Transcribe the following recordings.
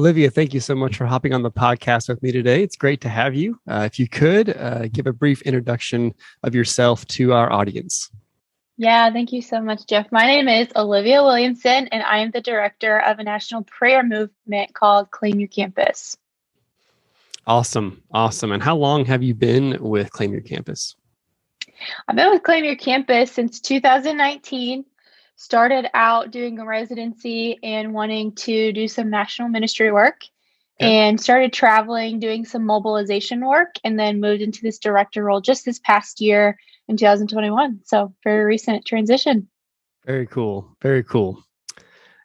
Olivia, thank you so much for hopping on the podcast with me today. It's great to have you. If you could give a brief introduction of yourself to our audience. Yeah, thank you so much, Jeff. My name is Olivia Williamson, and I am the director of a national prayer movement called Claim Your Campus. Awesome. And how long have you been with Claim Your Campus? I've been with Claim Your Campus since 2019. Started out doing a residency and wanting to do some national ministry work, and started traveling, doing some mobilization work, and then moved into this director role just this past year in 2021. So very recent transition. Very cool.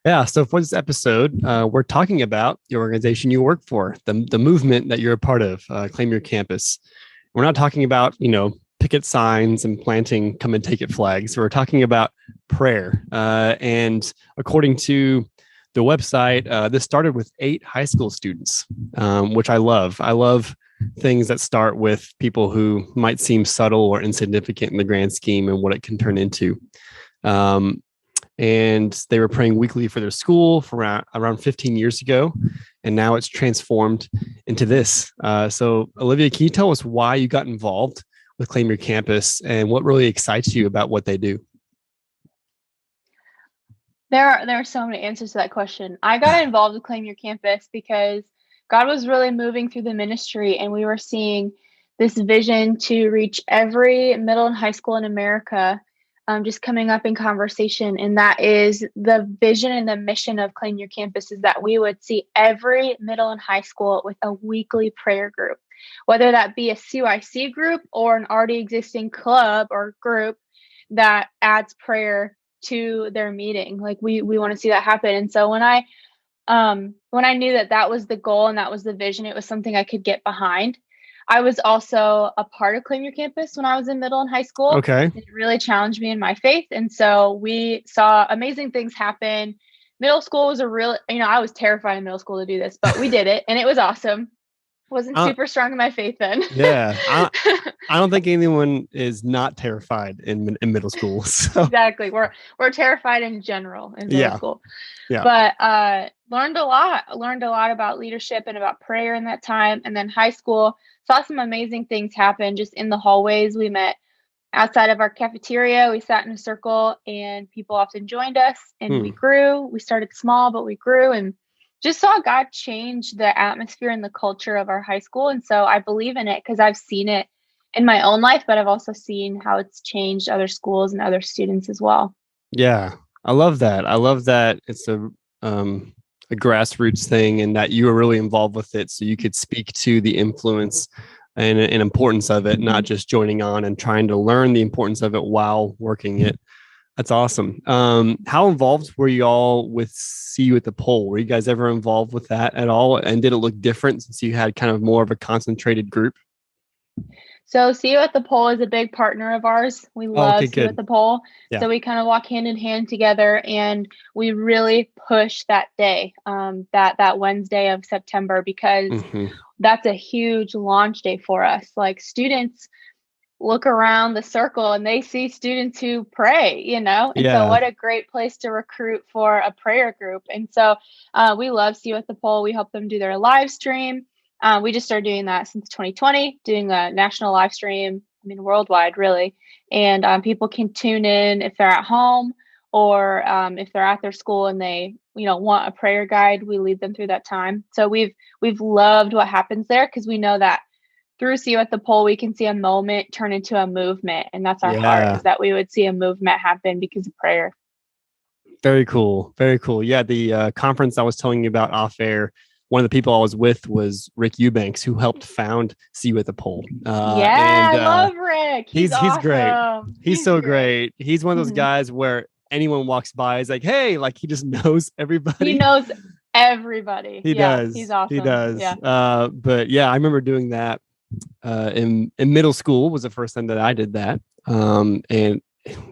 Yeah. So for this episode, we're talking about the organization you work for, the movement that you're a part of, Claim Your Campus. We're not talking about, picket signs and planting come and take it flags. We're talking about prayer. And according to the website, this started with 8 high school students, which I love. I love things that start with people who might seem subtle or insignificant in the grand scheme and what it can turn into. And they were praying weekly for their school for around 15 years ago. And now it's transformed into this. So Olivia, can you tell us why you got involved with Claim Your Campus and what really excites you about what they do? There are so many answers to that question. I got involved with Claim Your Campus because God was really moving through the ministry, and we were seeing this vision to reach every middle and high school in America just coming up in conversation. And that is the vision and the mission of Claim Your Campus, is that we would see every middle and high school with a weekly prayer group, whether that be a CYC group or an already existing club or group that adds prayer to their meeting. Like we want to see that happen. And so when I knew that was the goal and that was the vision, it was something I could get behind. I was also a part of Claim Your Campus when I was in middle and high school. Okay. It really challenged me in my faith. And so we saw amazing things happen. Middle school was I was terrified in middle school to do this, but we did it and it was awesome. Wasn't super strong in my faith then. Yeah. I don't think anyone is not terrified in middle school. So. Exactly. We're terrified in general in middle school. Yeah. But learned a lot about leadership and about prayer in that time. And then high school, saw some amazing things happen just in the hallways. We met outside of our cafeteria. We sat in a circle and people often joined us, and we grew. We started small, but we grew and just saw God change the atmosphere and the culture of our high school. And so I believe in it because I've seen it in my own life, but I've also seen how it's changed other schools and other students as well. Yeah, I love that. I love that it's a grassroots thing and that you were really involved with it, so you could speak to the influence and importance of it, not just joining on and trying to learn the importance of it while working it. That's awesome. How involved were you all with See You at the Pole? Were you guys ever involved with that at all? And did it look different since you had kind of more of a concentrated group? So See You at the Pole is a big partner of ours. We love See You at the Pole. Yeah. So we kind of walk hand in hand together, and we really push that day, that Wednesday of September, because that's a huge launch day for us. Like, students look around the circle and they see students who pray, and so what a great place to recruit for a prayer group. And so we love See You at the Pole. We help them do their live stream. We just started doing that since 2020, doing a national live stream, worldwide really. And people can tune in if they're at home or if they're at their school and they, want a prayer guide. We lead them through that time. So we've loved what happens there, because we know that through See You at the Pole, we can see a moment turn into a movement. And that's our heart, is that we would see a movement happen because of prayer. Very cool. Yeah, the conference I was telling you about off air, one of the people I was with was Rick Eubanks, who helped found See You at the Pole. I love Rick. He's awesome. Great. He's so great. He's one of those guys where anyone walks by, is like, hey, like he just knows everybody. He knows everybody. He does. He's awesome. He does. Yeah. But yeah, I remember doing that in middle school was the first time that I did that. And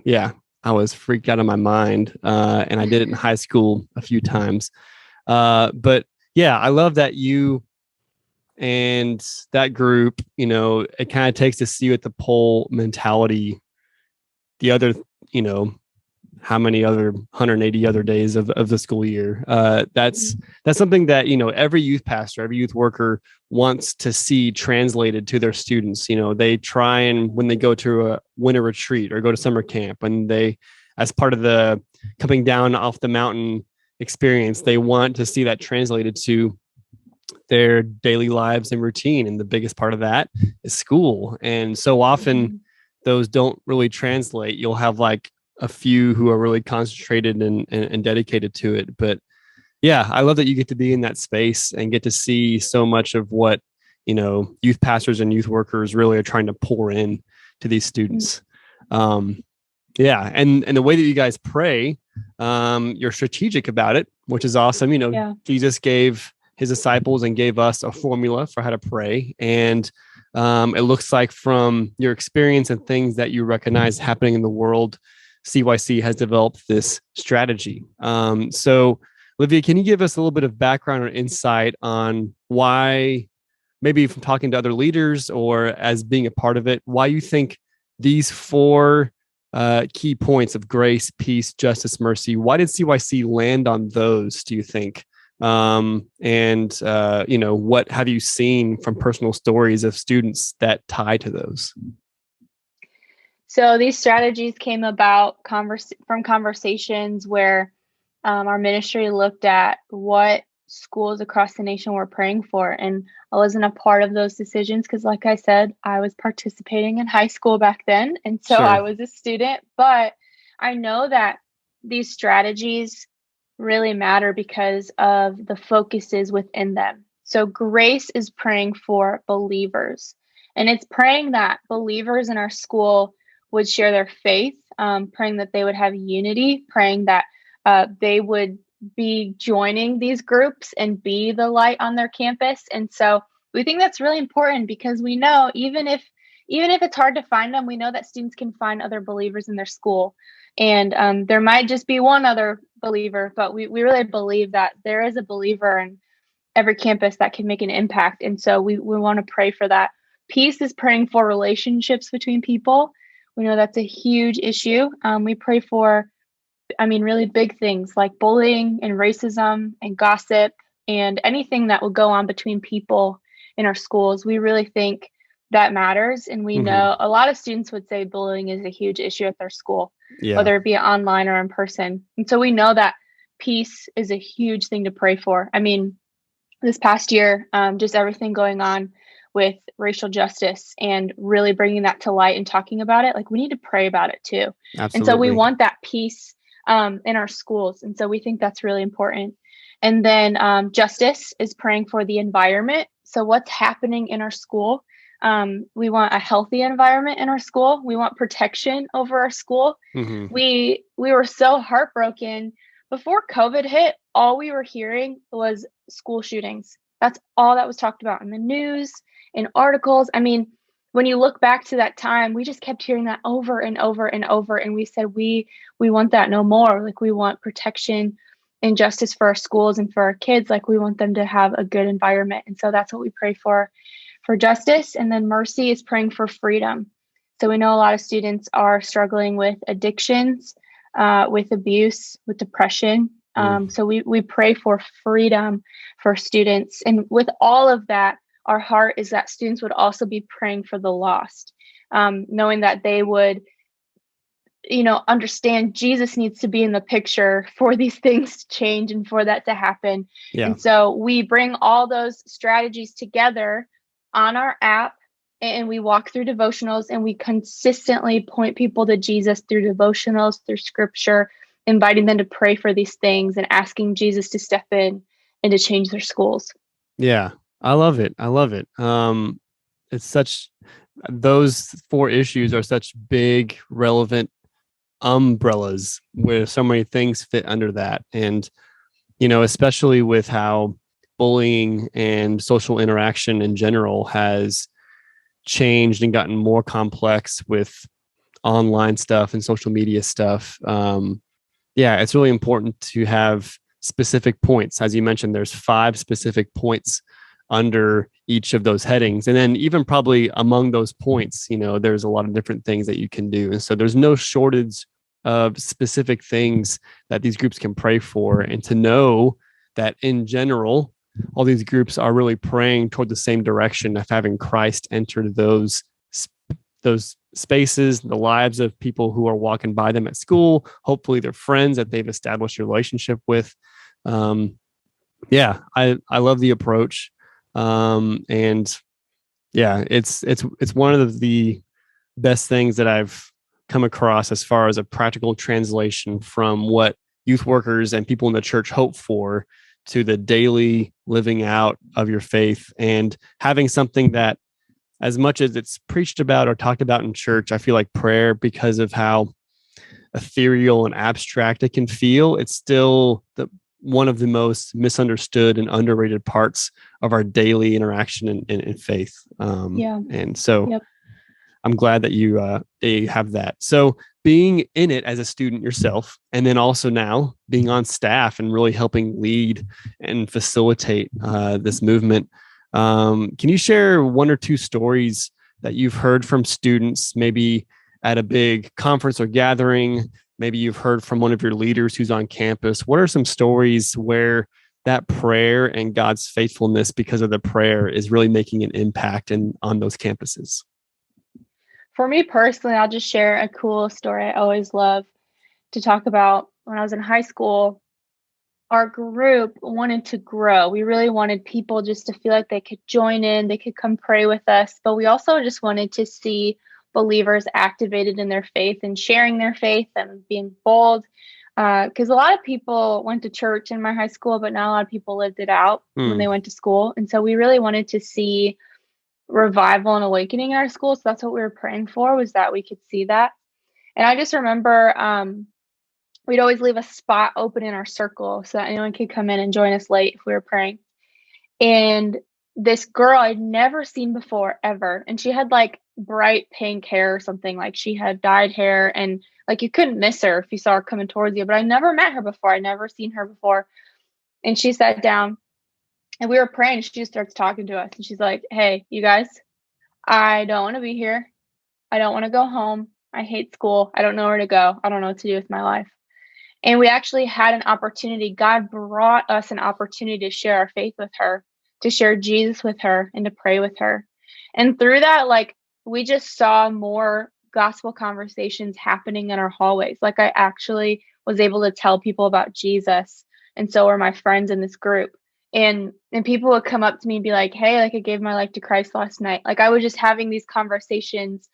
yeah, I was freaked out of my mind. And I did it in high school a few times. But yeah, I love that you and that group, it kind of takes the See You at the Pole mentality the other, how many other 180 other days of the school year. That's something that, every youth pastor, every youth worker wants to see translated to their students. They try, and when they go to a winter retreat or go to summer camp, and they, as part of the coming down off the mountain experience, they want to see that translated to their daily lives and routine. And the biggest part of that is school. And so often those don't really translate. You'll have like a few who are really concentrated and dedicated to it. But yeah, I love that you get to be in that space and get to see so much of what, youth pastors and youth workers really are trying to pour in to these students. Yeah. And the way that you guys pray, you're strategic about it, which is awesome. Jesus gave his disciples and gave us a formula for how to pray. And it looks like from your experience and things that you recognize happening in the world, CYC has developed this strategy. So Olivia, can you give us a little bit of background or insight on why, maybe from talking to other leaders or as being a part of it, why you think these 4 key points of grace, peace, justice, mercy, why did CYC land on those, do you think? What have you seen from personal stories of students that tie to those? So these strategies came about from conversations where our ministry looked at what schools across the nation were praying for. And I wasn't a part of those decisions because, like I said, I was participating in high school back then. And so I was a student. But I know that these strategies really matter because of the focuses within them. So grace is praying for believers. And it's praying that believers in our school would share their faith, praying that they would have unity, praying that they would be joining these groups and be the light on their campus. And so we think that's really important because we know even if it's hard to find them, we know that students can find other believers in their school. And there might just be one other believer, but we really believe that there is a believer in every campus that can make an impact. And so we want to pray for that. Peace is praying for relationships between people. We know that's a huge issue. We pray for, really big things like bullying and racism and gossip and anything that will go on between people in our schools. We really think that matters. And we know a lot of students would say bullying is a huge issue at their school, whether it be online or in person. And so we know that peace is a huge thing to pray for. This past year, just everything going on with racial justice and really bringing that to light and talking about it, like we need to pray about it too. Absolutely. And so we want that peace in our schools. And so we think that's really important. And then justice is praying for the environment. So what's happening in our school? We want a healthy environment in our school. We want protection over our school. We were so heartbroken. Before COVID hit, all we were hearing was school shootings. That's all that was talked about in the news, in articles. When you look back to that time, we just kept hearing that over and over and over. And we said, we want that no more. Like we want protection and justice for our schools and for our kids. Like we want them to have a good environment. And so that's what we pray for justice. And then mercy is praying for freedom. So we know a lot of students are struggling with addictions, with abuse, with depression. So we pray for freedom for students. And with all of that, our heart is that students would also be praying for the lost, knowing that they would, understand Jesus needs to be in the picture for these things to change and for that to happen. Yeah. And so we bring all those strategies together on our app, and we walk through devotionals, and we consistently point people to Jesus through devotionals, through scripture, inviting them to pray for these things and asking Jesus to step in and to change their schools. Yeah, I love it. Those 4 issues are such big, relevant umbrellas where so many things fit under that. And, especially with how bullying and social interaction in general has changed and gotten more complex with online stuff and social media stuff. It's really important to have specific points. As you mentioned, there's 5 specific points under each of those headings. And then even probably among those points, there's a lot of different things that you can do. And so there's no shortage of specific things that these groups can pray for, and to know that in general, all these groups are really praying toward the same direction of having Christ enter those spaces, the lives of people who are walking by them at school, hopefully their friends that they've established a relationship with. I love the approach. And yeah, it's one of the best things that I've come across as far as a practical translation from what youth workers and people in the church hope for to the daily living out of your faith, and having something that, as much as it's preached about or talked about in church, I feel like prayer, because of how ethereal and abstract it can feel, it's still one of the most misunderstood and underrated parts of our daily interaction in faith. And so I'm glad that you have that. So being in it as a student yourself, and then also now being on staff and really helping lead and facilitate this movement, can you share one or two stories that you've heard from students, maybe at a big conference or gathering? Maybe you've heard from one of your leaders who's on campus. What are some stories where that prayer and God's faithfulness because of the prayer is really making an impact on those campuses? For me personally, I'll just share a cool story I always love to talk about. When I was in high school, our group wanted to grow. We really wanted people just to feel like they could join in, they could come pray with us, but we also just wanted to see believers activated in their faith and sharing their faith and being bold. Because a lot of people went to church in my high school, but not a lot of people lived it out when they went to school. And so we really wanted to see revival and awakening in our school. So that's what we were praying for, was that we could see that. And I just remember we'd always leave a spot open in our circle so that anyone could come in and join us late if we were praying. And this girl I'd never seen before, ever. And she had like bright pink hair or something, like she had dyed hair, and like you couldn't miss her if you saw her coming towards you. But I never met her before. I'd never seen her before. And she sat down and we were praying. And she just starts talking to us. And she's like, "Hey, you guys, I don't want to be here. I don't want to go home. I hate school. I don't know where to go. I don't know what to do with my life." And we actually had an opportunity. God brought us an opportunity to share our faith with her, to share Jesus with her, and to pray with her. And through that, like, we just saw more gospel conversations happening in our hallways. Like, I actually was able to tell people about Jesus. And so were my friends in this group. And people would come up to me and be like, "Hey, like, I gave my life to Christ last night." Like, I was just having these conversations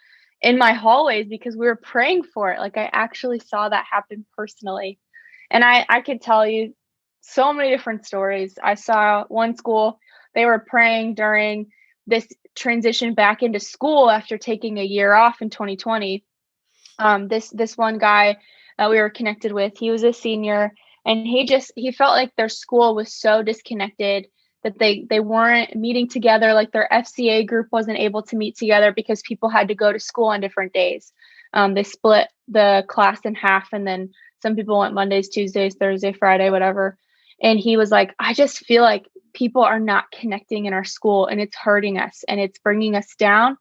in my hallways because we were praying for it. Like, I actually saw that happen personally. And I could tell you so many different stories. I saw one school, they were praying during this transition back into school after taking a year off in 2020. This one guy that we were connected with, he was a senior, and he felt like their school was so disconnected that they weren't meeting together. Like, their FCA group wasn't able to meet together because people had to go to school on different days. They split the class in half, and then some people went Mondays, Tuesdays, Thursday, Friday, whatever. And he was like, "I just feel like people are not connecting in our school, and it's hurting us, and it's bringing us down,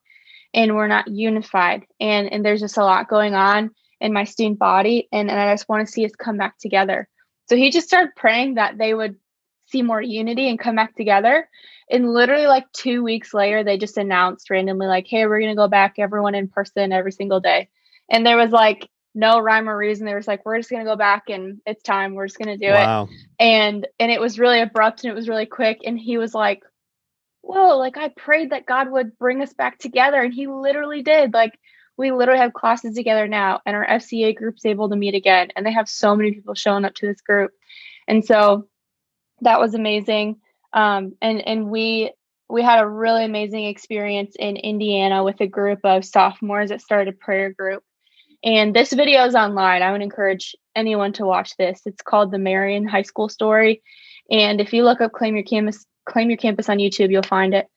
and we're not unified. And there's just a lot going on in my student body, and I just want to see us come back together." So he just started praying that they would see more unity and come back together. And literally like 2 weeks later, they just announced randomly, like, "Hey, we're going to go back, everyone in person every single day." And there was like no rhyme or reason. They were like, "We're just going to go back, and it's time. We're just going to do it." And it was really abrupt, and it was really quick. And he was like, "Whoa, like, I prayed that God would bring us back together." And he literally did. Like, we literally have classes together now, and our FCA group's able to meet again. And they have so many people showing up to this group. And so that was amazing. And we had a really amazing experience in Indiana with a group of sophomores that started a prayer group. And this video is online. I would encourage anyone to watch this. It's called The Marion High School Story. And if you look up Claim Your Campus on YouTube, you'll find it.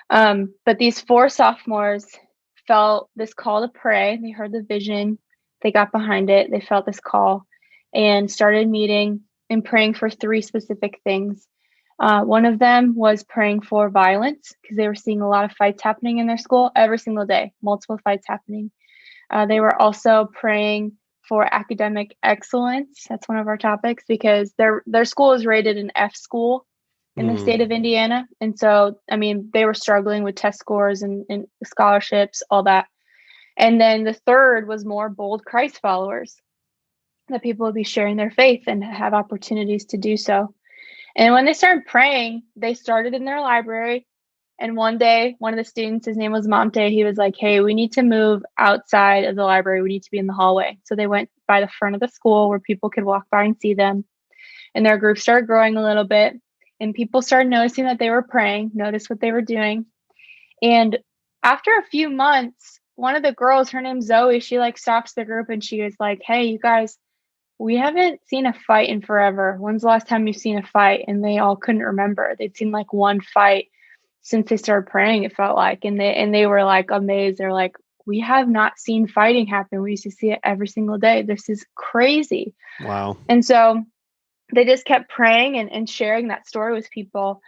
But these 4 sophomores felt this call to pray. They heard the vision. They got behind it. They felt this call and started meeting and praying for 3 specific things. One of them was praying for violence, because they were seeing a lot of fights happening in their school every single day, multiple fights happening. They were also praying for academic excellence. That's one of our topics because their school is rated an F school in the state of Indiana. And so, I mean, they were struggling with test scores and scholarships, all that. And then the third was more bold Christ followers, that people would be sharing their faith and have opportunities to do so. And when they started praying, they started in their library. And one day, one of the students, his name was Monte, he was like, hey, we need to move outside of the library. We need to be in the hallway. So they went by the front of the school where people could walk by and see them. And their group started growing a little bit. And people started noticing that they were praying, notice what they were doing. And after a few months, one of the girls, her name's Zoe, she like stops the group and she was like, hey, you guys, we haven't seen a fight in forever. When's the last time you've seen a fight? And they all couldn't remember. They'd seen like one fight since they started praying, it felt like. And they were like amazed. They're like, we have not seen fighting happen. We used to see it every single day. This is crazy. Wow. And so they just kept praying and sharing that story with people.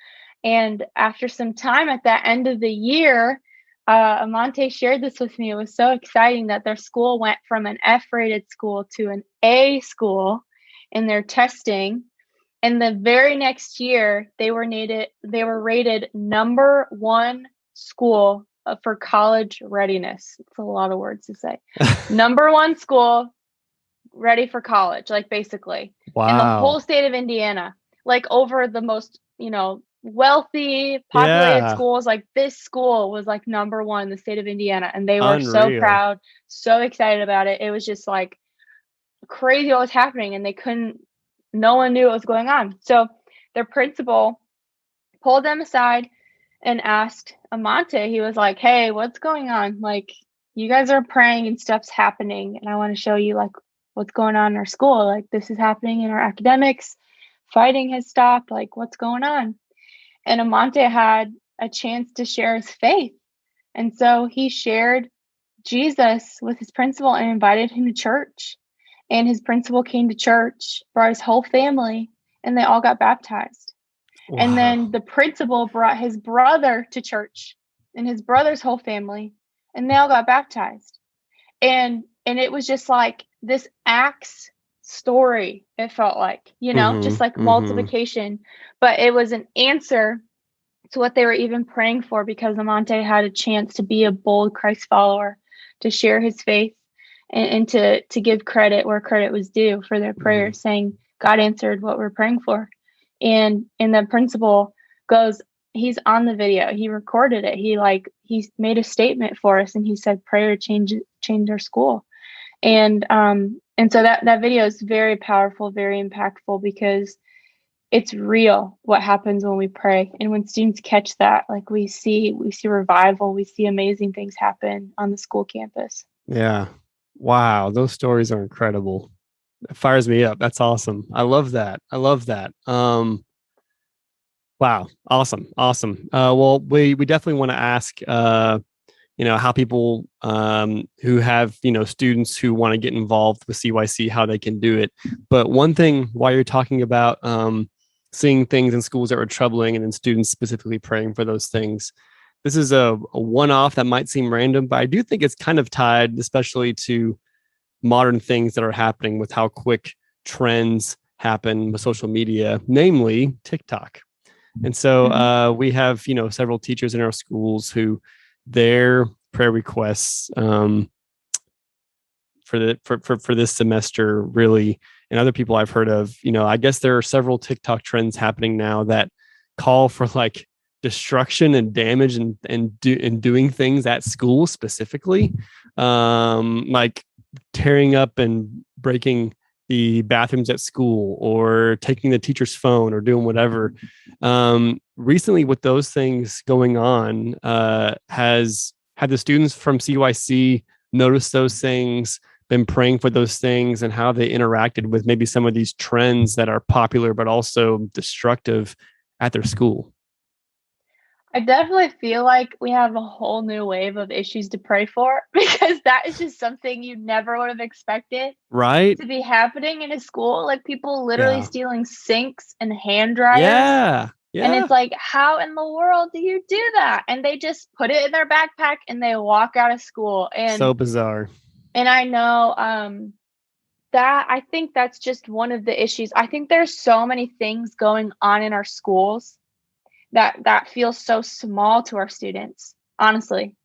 And after some time at the end of the year, Amante shared this with me. It was so exciting that their school went from an F-rated school to an A school in their testing. And the very next year, they were rated number one school for college readiness. It's a lot of words to say. Number one school ready for college, like basically. Wow. In the whole state of Indiana, like over the most, wealthy, populated schools. Like this school was like number one in the state of Indiana. And they were so proud, so excited about it. It was just like crazy what was happening. And no one knew what was going on. So their principal pulled them aside and asked Amante, he was like, hey, what's going on? Like, you guys are praying and stuff's happening. And I want to show you like what's going on in our school. Like, this is happening in our academics. Fighting has stopped. Like, what's going on? And Amante had a chance to share his faith. And so he shared Jesus with his principal and invited him to church. And his principal came to church, brought his whole family, and they all got baptized. Wow. And then the principal brought his brother to church and his brother's whole family, and they all got baptized. And it was just like this Acts story, it felt like, just like multiplication. But it was an answer to what they were even praying for, because Amante had a chance to be a bold Christ follower, to share his faith, and to give credit where credit was due for their prayers, saying God answered what we're praying for. And the principal goes, he's on the video, he recorded it, he made a statement for us, and he said prayer changed our school. And so that video is very powerful, very impactful, because it's real what happens when we pray. And when students catch that, like we see revival, we see amazing things happen on the school campus. Yeah. Wow. Those stories are incredible. It fires me up. That's awesome. I love that. Wow. Awesome. Well, we definitely want to ask, how people who have, students who want to get involved with CYC, how they can do it. But one thing, while you're talking about seeing things in schools that were troubling and then students specifically praying for those things, this is a one-off that might seem random, but I do think it's kind of tied, especially to modern things that are happening with how quick trends happen with social media, namely TikTok. And so we have, several teachers in our schools who their prayer requests for this semester really, and other people I've heard of, I guess there are several TikTok trends happening now that call for like destruction and damage and doing things at school specifically, like tearing up and breaking the bathrooms at school or taking the teacher's phone or doing whatever. Recently with those things going on, has had the students from CYC noticed those things, been praying for those things, and how they interacted with maybe some of these trends that are popular but also destructive at their school? I definitely feel like we have a whole new wave of issues to pray for, because that is just something you never would have expected, right, to be happening in a school. Like people literally stealing sinks and hand dryers. Yeah. And it's like, how in the world do you do that? And they just put it in their backpack and they walk out of school. And so bizarre. And I know I think that's just one of the issues. I think there's so many things going on in our schools that feels so small to our students, honestly.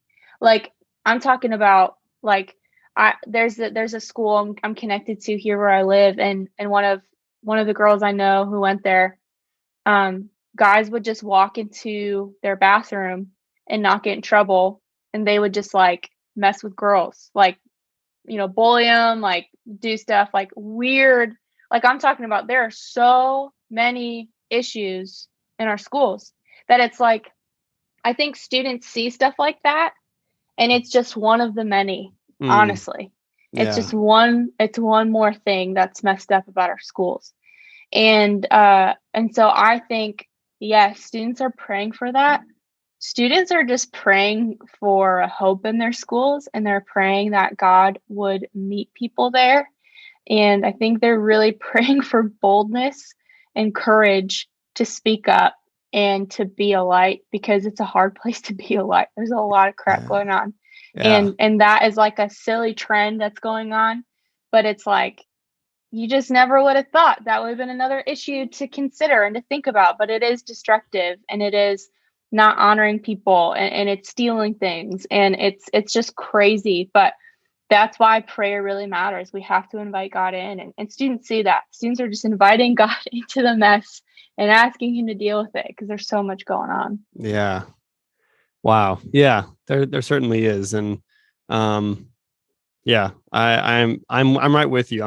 Like, I'm talking about, like, there's a school I'm connected to here where I live, and one of the girls I know who went there, guys would just walk into their bathroom and not get in trouble, and they would just like mess with girls, like, bully them, like do stuff like weird. Like, I'm talking about, there are so many issues in our schools that it's like, I think students see stuff like that, and it's just one of the many, honestly. It's just it's one more thing that's messed up about our schools. And so I think, yes, students are praying for that. Students are just praying for hope in their schools, and they're praying that God would meet people there. And I think they're really praying for boldness and courage to speak up and to be a light, because it's a hard place to be a light. There's a lot of crap going on. And that is like a silly trend that's going on. But it's like, you just never would have thought that would have been another issue to consider and to think about. But it is destructive, and it is not honoring people, and it's stealing things, and it's just crazy. But that's why prayer really matters. We have to invite God in, and students see that. Students are just inviting God into the mess and asking him to deal with it, because there's so much going on. Yeah. Wow. Yeah, there certainly is. And yeah, I'm right with you.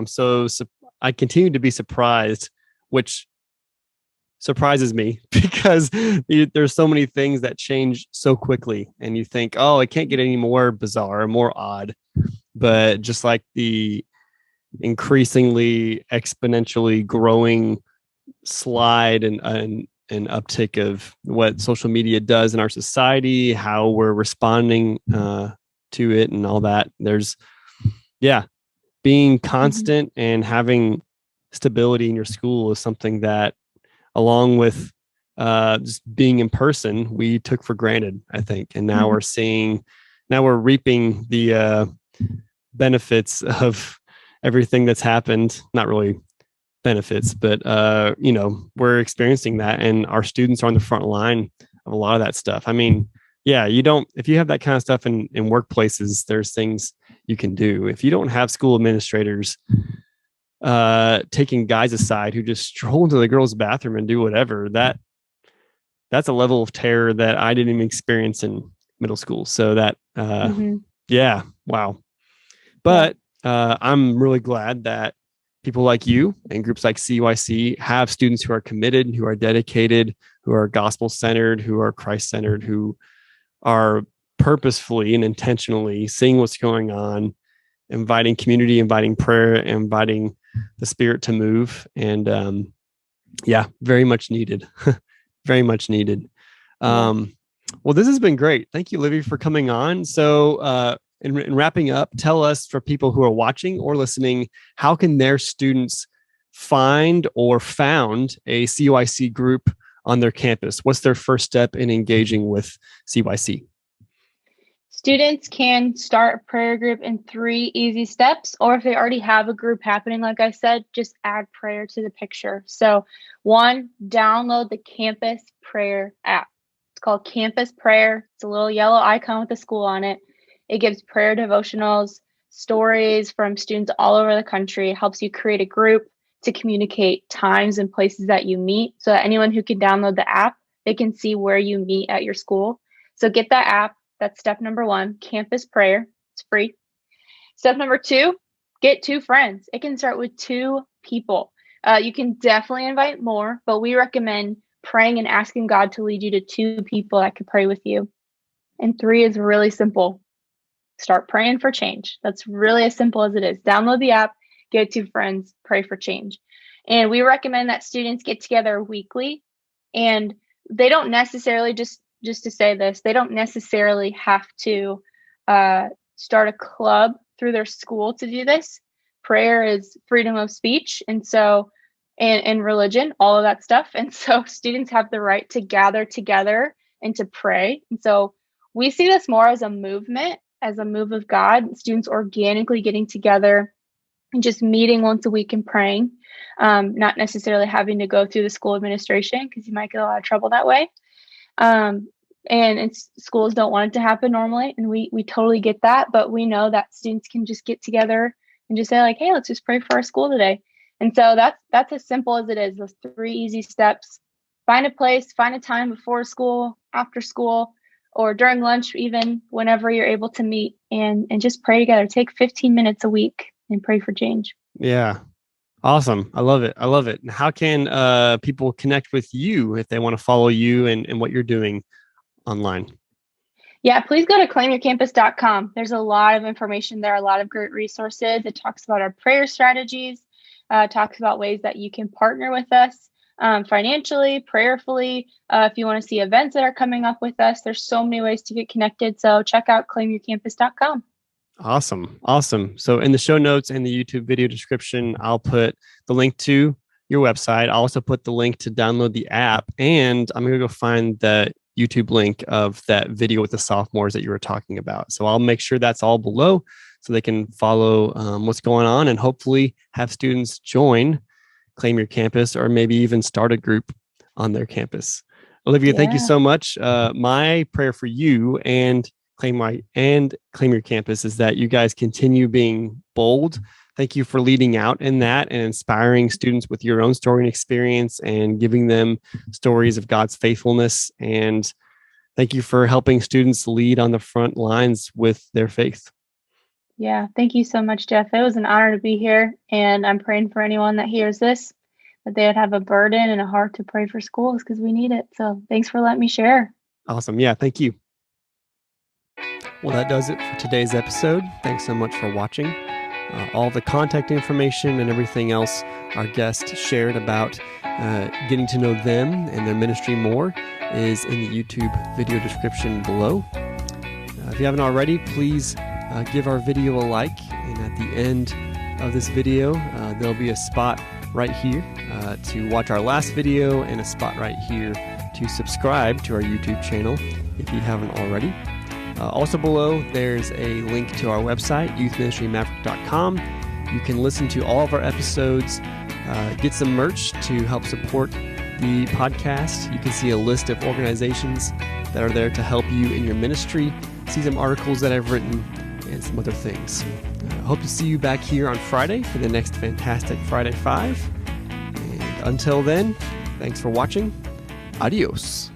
I continue to be surprised, which surprises me because there's so many things that change so quickly, and you think, oh, it can't get any more bizarre, more odd. But just like the increasingly exponentially growing slide and uptick of what social media does in our society, how we're responding to it and all that, there's being constant and having stability in your school is something that, along with just being in person, we took for granted, I think. And now we're reaping the benefits of everything that's happened. Not really benefits, but we're experiencing that, and our students are on the front line of a lot of that stuff. I mean, if you have that kind of stuff in workplaces, there's things you can do. If you don't have school administrators taking guys aside who just stroll into the girls' bathroom and do whatever, that's a level of terror that I didn't even experience in middle school. So that, wow. But I'm really glad that people like you and groups like CYC have students who are committed, who are dedicated, who are gospel-centered, who are Christ-centered, who are purposefully and intentionally seeing what's going on, inviting community, inviting prayer, inviting the Spirit to move. And very much needed. Very much needed. Well, this has been great. Thank you, Olivia, for coming on. So in wrapping up, tell us, for people who are watching or listening, how can their students find or found a CYC group on their campus? What's their first step in engaging with CYC? Students can start a prayer group in 3 easy steps, or if they already have a group happening, like I said, just add prayer to the picture. So 1, download the Campus Prayer app. It's called Campus Prayer. It's a little yellow icon with the school on it. It gives prayer devotionals, stories from students all over the country. It helps you create a group to communicate times and places that you meet, so that anyone who can download the app, they can see where you meet at your school. So get that app. That's step number 1, Campus Prayer. It's free. Step number 2, get 2 friends. It can start with 2 people. You can definitely invite more, but we recommend praying and asking God to lead you to 2 people that can pray with you. And 3 is really simple. Start praying for change. That's really as simple as it is. Download the app, get 2 friends, pray for change. And we recommend that students get together weekly, and they don't necessarily, just to say this, they don't necessarily have to start a club through their school to do this. Prayer is freedom of speech, and so and religion, all of that stuff. And so students have the right to gather together and to pray. And so we see this more as a movement, as a move of God, students organically getting together and just meeting once a week and praying, not necessarily having to go through the school administration because you might get a lot of trouble that way. And schools don't want it to happen normally, and we totally get that, but we know that students can just get together and just say like, hey, let's just pray for our school today. And so that's as simple as it is. Those 3 easy steps: find a place, find a time before school, after school, or during lunch, even whenever you're able to meet, and just pray together. Take 15 minutes a week and pray for change. Yeah. Awesome. I love it. I love it. And how can people connect with you if they want to follow you and what you're doing online? Yeah, please go to claimyourcampus.com. There's a lot of information there, a lot of great resources. It talks about our prayer strategies, talks about ways that you can partner with us financially, prayerfully. If you want to see events that are coming up with us, there's so many ways to get connected. So check out claimyourcampus.com. Awesome. Awesome. So in the show notes and the YouTube video description, I'll put the link to your website. I'll also put the link to download the app, and I'm going to go find the YouTube link of that video with the sophomores that you were talking about. So I'll make sure that's all below so they can follow what's going on and hopefully have students join Claim Your Campus, or maybe even start a group on their campus. Olivia, thank you so much. My prayer for you and Claim Your Campus is that you guys continue being bold. Thank you for leading out in that and inspiring students with your own story and experience and giving them stories of God's faithfulness. And thank you for helping students lead on the front lines with their faith. Yeah, thank you so much, Jeff. It was an honor to be here. And I'm praying for anyone that hears this, that they would have a burden and a heart to pray for schools, because we need it. So thanks for letting me share. Awesome. Yeah, thank you. Well, that does it for today's episode. Thanks so much for watching. All the contact information and everything else our guest shared about getting to know them and their ministry more is in the YouTube video description below. If you haven't already, please give our video a like. And at the end of this video, there'll be a spot right here to watch our last video, and a spot right here to subscribe to our YouTube channel if you haven't already. Also below, there's a link to our website, youthministrymaverick.com. You can listen to all of our episodes, get some merch to help support the podcast. You can see a list of organizations that are there to help you in your ministry, see some articles that I've written, and some other things. Hope to see you back here on Friday for the next fantastic Friday 5. And until then, thanks for watching. Adios.